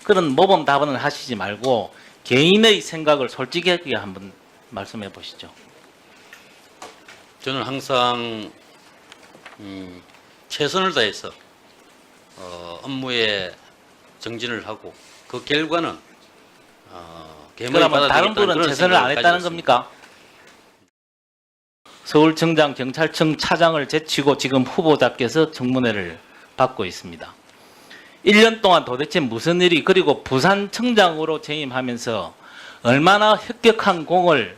그런 모범 답안을 하시지 말고 개인의 생각을 솔직하게 한번 말씀해 보시죠. 저는 항상 최선을 다해서 업무에 정진을 하고 그 결과는 개명을 그러면 다른 받아들이겠다는 분은 그런 최선을 생각을 안 했다는 가지고 겁니까? 서울청장 경찰청 차장을 제치고 지금 후보자께서 청문회를 받고 있습니다. 1년 동안 도대체 무슨 일이, 그리고 부산청장으로 재임하면서 얼마나 혁혁한 공을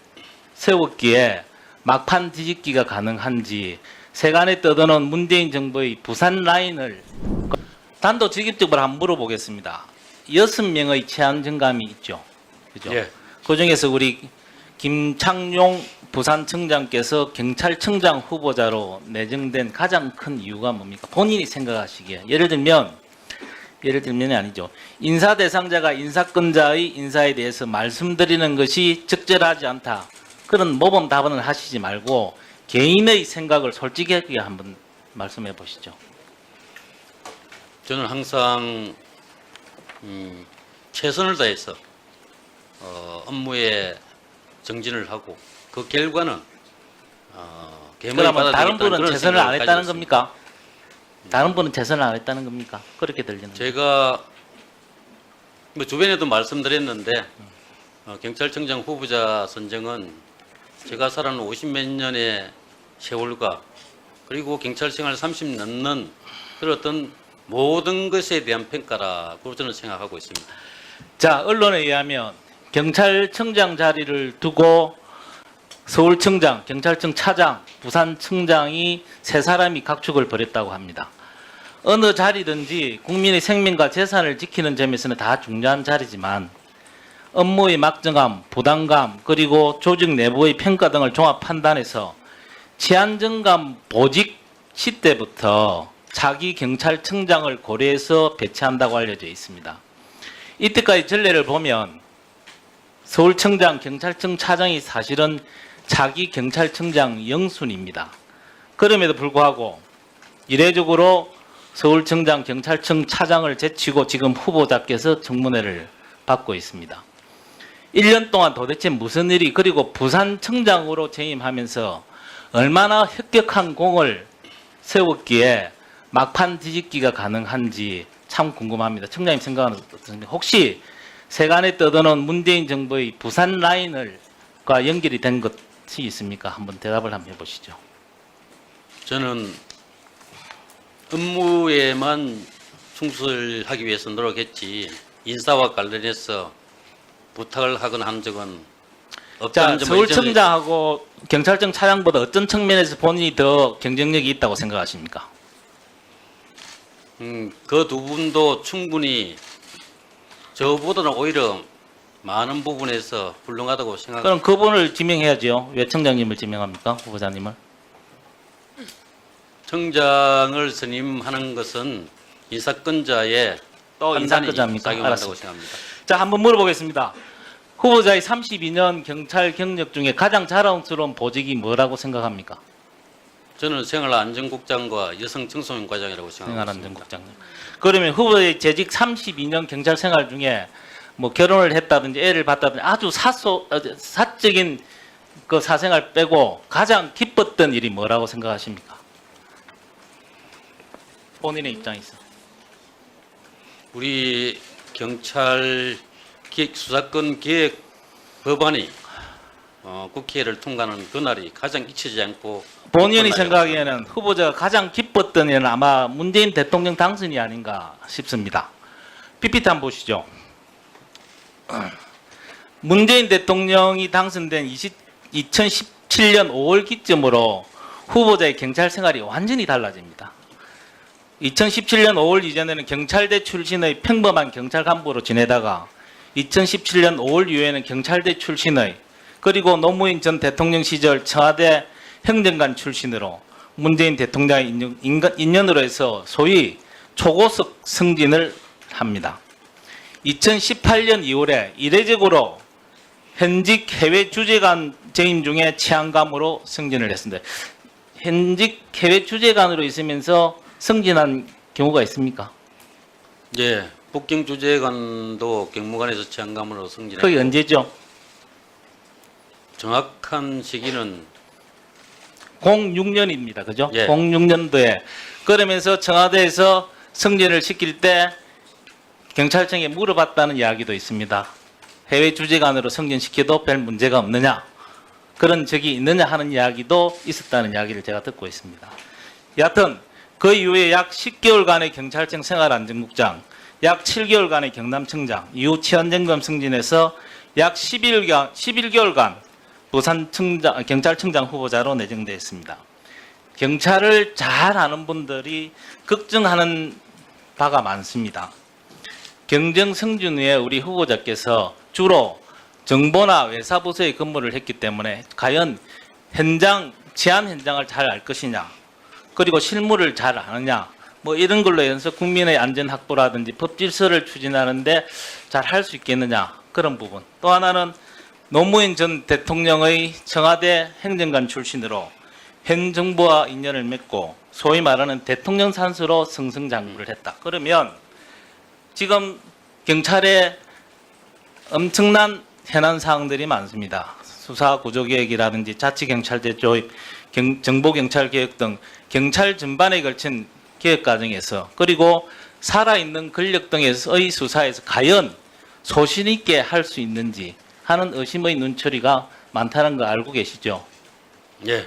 세웠기에 막판 뒤집기가 가능한지, 세간에 떠도는 문재인 정부의 부산 라인을 단도직입적으로 한번 물어보겠습니다. 6명의 체안 증감이 있죠. 그죠? 예. 그 중에서 우리 김창룡 부산청장께서 경찰청장 후보자로 내정된 가장 큰 이유가 뭡니까? 본인이 생각하시기에. 예를 들면이 아니죠. 인사 대상자가 인사권자의 인사에 대해서 말씀드리는 것이 적절하지 않다. 그런 모범 답안을 하시지 말고 개인의 생각을 솔직하게 한번 말씀해 보시죠. 저는 항상 최선을 다해서 업무에 정진을 하고 그 결과는 개명을 그러면 다른 받아들이겠다는 분은 그런 최선을 안 생각을 했다는 가지고 겁니까? 다른 분은 최선을 안 했다는 겁니까? 그렇게 들리는 거예요. 제가 뭐 주변에도 말씀드렸는데 경찰청장 후보자 선정은 제가 살아온 50몇 년의 세월과 그리고 경찰 생활 30 넘는 그런 어떤 모든 것에 대한 평가라고 저는 생각하고 있습니다. 자, 언론에 의하면 경찰청장 자리를 두고 서울청장, 경찰청 차장, 부산청장이 세 사람이 각축을 벌였다고 합니다. 어느 자리든지 국민의 생명과 재산을 지키는 점에서는 다 중요한 자리지만 업무의 막중함, 부담감, 그리고 조직 내부의 평가 등을 종합 판단해서 치안정감 보직 시때부터 자기 경찰청장을 고려해서 배치한다고 알려져 있습니다. 이때까지 전례를 보면 서울청장, 경찰청 차장이 사실은 자기 경찰청장 영순입니다. 그럼에도 불구하고 이례적으로 서울청장, 경찰청 차장을 제치고 지금 후보자께서 청문회를 받고 있습니다. 1년 동안 도대체 무슨 일이, 그리고 부산청장으로 재임하면서 얼마나 혁혁한 공을 세웠기에 막판 뒤집기가 가능한지 참 궁금합니다. 청장님 생각은 어떻습니까? 혹시 세간에 떠도는 문재인 정부의 부산 라인과 연결이 된 것이 있습니까? 한번 대답을 한번 해보시죠. 저는 업무에만 충실하기 위해서 노력했지 인사와 관련해서 부탁을 하거나 한 적은 자, 없다는 점을 서울청장하고 경찰청 차장보다 어떤 측면에서 본인이 더 경쟁력이 있다고 생각하십니까? 그 두 분도 충분히 저보다는 오히려 많은 부분에서 훌륭하다고 생각합니다. 그럼 그분을 지명해야죠. 왜 청장님을 지명합니까? 후보자님을? 청장을 선임하는 것은 인사권자의 또 판단이 인사권자입니까? 작용한다고 알았습니다. 생각합니다. 자, 한번 물어보겠습니다. 후보자의 32년 경찰 경력 중에 가장 자랑스러운 보직이 뭐라고 생각합니까? 저는 생활안전국장과 여성청소년과장이라고 생각합니다. 생활안전국장님. 그러면 후보의 재직 32년 경찰 생활 중에 뭐 결혼을 했다든지 애를 봤다든지 아주 사적인 그 사생활 빼고 가장 기뻤던 일이 뭐라고 생각하십니까? 본인의 입장에서. 우리 경찰 수사권 기획 법안이 국회를 통과하는 그날이 가장 잊히지 않고 본인이 기쁜 날이라고 생각하기에는 후보자가 가장 기뻤던 일은 아마 문재인 대통령 당선이 아닌가 싶습니다. PPT 한번 보시죠. 문재인 대통령이 당선된 2017년 5월 기점으로 후보자의 경찰 생활이 완전히 달라집니다. 2017년 5월 이전에는 경찰대 출신의 평범한 경찰 간부로 지내다가 2017년 5월 이후에는 경찰대 출신의, 그리고 노무현 전 대통령 시절 청와대 행정관 출신으로 문재인 대통령의 인연으로 해서 소위 초고속 승진을 합니다. 2018년 2월에 이례적으로 현직 해외 주재관 재임 중에 치안감으로 승진을 했습니다. 현직 해외 주재관으로 있으면서 승진한 경우가 있습니까? 예, 북경 주재관도 경무관에서 치안감으로 승진했고 그게 언제죠? 정확한 시기는 06년입니다. 그죠? 예. 06년도에. 그러면서 청와대에서 승진을 시킬 때 경찰청에 물어봤다는 이야기도 있습니다. 해외 주재관으로 승진시켜도 별 문제가 없느냐? 그런 적이 있느냐 하는 이야기도 있었다는 이야기를 제가 듣고 있습니다. 여하튼 그 이후에 약 10개월간의 경찰청 생활안전국장, 약 7개월간의 경남청장, 이후 치안점검 승진해서 약 11개월간 경찰청장 후보자로 내정되었습니다. 경찰을 잘 아는 분들이 걱정하는 바가 많습니다. 경정 승진 후에 우리 후보자께서 주로 정보나 외사부서에 근무를 했기 때문에 과연 치안 현장을 잘 알 것이냐, 그리고 실무를 잘 아느냐, 뭐 이런 걸로 해서 국민의 안전 확보라든지 법 질서를 추진하는데 잘 할 수 있겠느냐, 그런 부분. 또 하나는 노무현 전 대통령의 청와대 행정관 출신으로 현 정부와 인연을 맺고 소위 말하는 대통령 산수로 승승장구를 했다. 그러면 지금 경찰에 엄청난 현안 사항들이 많습니다. 수사 구조개혁이라든지 자치경찰제 조입, 정보경찰개혁 등 경찰 전반에 걸친 개혁 과정에서, 그리고 살아있는 권력 등의 수사에서 과연 소신 있게 할 수 있는지 하는 의심의 눈초리가 많다는 거 알고 계시죠? 예.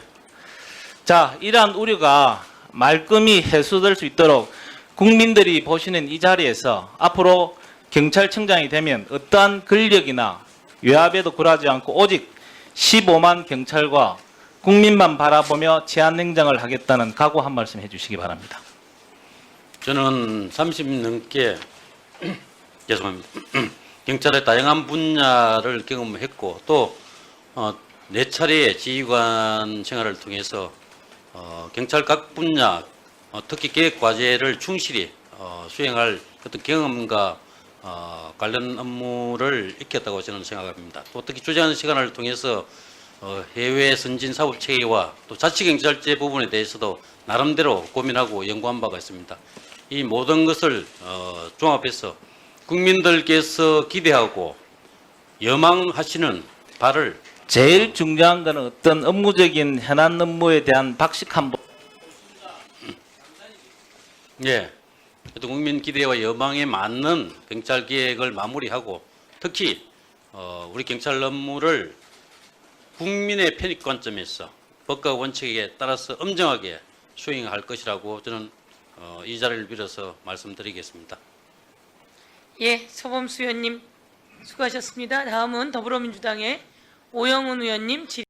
자, 이러한 우려가 말끔히 해소될 수 있도록 국민들이 보시는 이 자리에서 앞으로 경찰청장이 되면 어떠한 권력이나 외압에도 굴하지 않고 오직 15만 경찰과 국민만 바라보며 치안행정을 하겠다는 각오 한 말씀 해주시기 바랍니다. 저는 30 넘게 죄송합니다. 경찰의 다양한 분야를 경험했고 또 4차례의 지휘관 생활을 통해서 경찰 각 분야 특히 계획 과제를 충실히 수행할 어떤 경험과 관련 업무를 익혔다고 저는 생각합니다. 또 특히 주재관 시간을 통해서 해외 선진 사업 체계와 또 자치경찰제 부분에 대해서도 나름대로 고민하고 연구한 바가 있습니다. 이 모든 것을 종합해서 국민들께서 기대하고 염망하시는 바를 제일 중요한 것은 어떤 업무적인 현안 업무에 대한 박식한 예, 국민 기대와 여망에 맞는 경찰 개혁을 마무리하고 특히 우리 경찰 업무를 국민의 편익 관점에서 법과 원칙에 따라서 엄정하게 수행할 것이라고 저는 이 자리를 빌어서 말씀드리겠습니다. 예, 서범수 의원님 수고하셨습니다. 다음은 더불어민주당의 오영훈 의원님 질의.